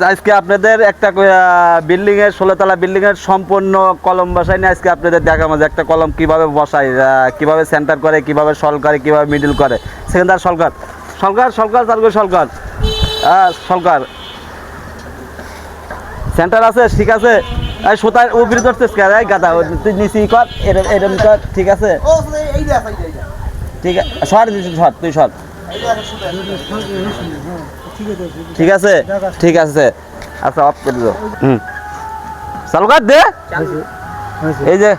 আজকে আপনাদের একটা বিল্ডিং এর 16 তলা বিল্ডিং এর সম্পূর্ণ কলম বসাই নিয়ে আজকে আপনাদের দেখাবো যে একটা কলম কিভাবে বসায়, কিভাবে সেন্টার করে, কিভাবে সল করে, কিভাবে মিডল করে। সেকেন্ডার সলকার সলকার সলকার চালু সলকার সলকার সেন্টার আছে, ঠিক আছে। এই সুতার উপরে ধরছিস কে রে গাদা, তুই নিচি কর, এরকম কর, ঠিক আছে। ঠিক আছে, সর দিছিস, সর তুই সর, ঠিক আছে ঠিক আছে। আচ্ছা অফ করে দাও। চালু কর দে। এই যে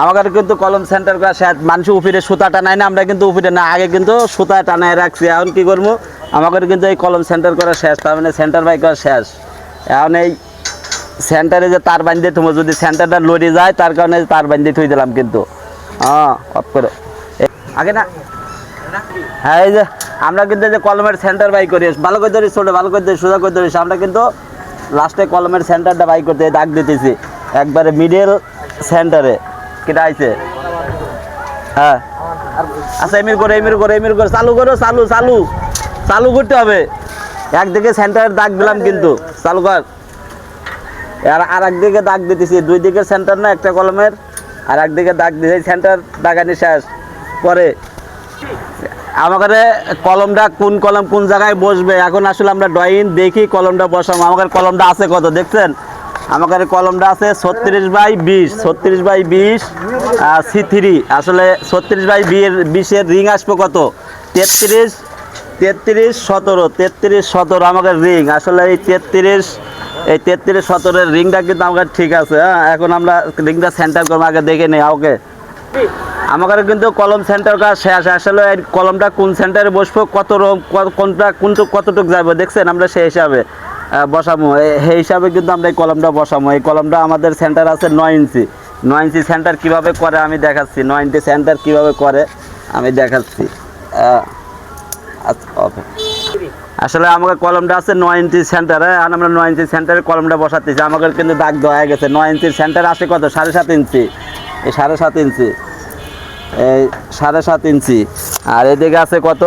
আমাদের কিন্তু কলম সেন্টার করা শেষ। মানুষ উপরে সুতা টানায় না, আমরা কিন্তু উপরে না, আগে কিন্তু সুতা টানায় রাখছি। এখন কি করবো, আমাদের কিন্তু এই কলম সেন্টার করা শেষ, তার মানে সেন্টার বাই করা শেষ। এখন এই সেন্টারে যে তার বাঁধতে থুমো, যদি সেন্টারটা লড়ে যায় তার কারণে তার বাঁধতে থুই দিলাম কিন্তু। হ্যাঁ অফ করে আগে না। হ্যাঁ এই যে আমরা কিন্তু যে কলমের সেন্টার বাই করি, ভালো করে ধরিস, ছোটো ভালো করে ধরিস, সোজা করে ধরিস। আমরা কিন্তু লাস্টে কলমের সেন্টারটা বাই করতে দাগ দিতেছি একবারে মিডল সেন্টারে। কেটা আইছে? হ্যাঁ আচ্ছা, এমির করে এমির করে এমির করে চালু করো, চালু চালু চালু করতে হবে। একদিকে সেন্টারের দাগ দিলাম কিন্তু, চালু কর। আর একদিকে দাগ দিতেছি, দুই দিকের সেন্টার না একটা কলমের, আর একদিকে দাগ দিয়েছি। সেন্টার দাগানি শেষ পরে আমাদের কলমটা কোন কলম কোন জায়গায় বসবে, এখন আসলে আমরা ড্রয়িং দেখি কলমটা বসাবো। আমাদের কলমটা আছে কত দেখছেন? আমাদের কলমটা আছে 36/20, 36/20 C3। আসলে 36/20 রিং আসবে কত? 33 17 33 17 আমাদের রিং। আসলে এই 33 17 রিংটা কিন্তু আমাদের ঠিক আছে। হ্যাঁ এখন আমরা রিংটা সেন্টার করবো, আগে দেখে নেই। ওকে আমাদের কিন্তু কলম সেন্টার করা শেষ। আসলে এই কলমটা কোন সেন্টারে বসবো, কোনটা কতটুকু যাবো দেখছেন, আমরা সেই হিসাবে বসাবো। সেই হিসাবে কিন্তু আমরা এই কলমটা বসাবো। এই কলমটা আমাদের সেন্টার আছে 9 ইঞ্চি। 9 ইঞ্চি সেন্টার কীভাবে করে আমি দেখাচ্ছি, 9 ইঞ্চি সেন্টার কীভাবে করে আমি দেখাচ্ছি। ওকে আসলে আমাদের কলমটা আছে 9 ইঞ্চি সেন্টারে, আর আমরা 9 ইঞ্চি সেন্টারে কলমটা বসাতেছি। আমাদের কিন্তু দাগ দেওয়া হয়ে গেছে। 9 ইঞ্চির সেন্টার আসে কত? 7.5 ইঞ্চি। এই 7.5 ইঞ্চি, এই 7.5 ইঞ্চি। আর এদিকে আছে কত?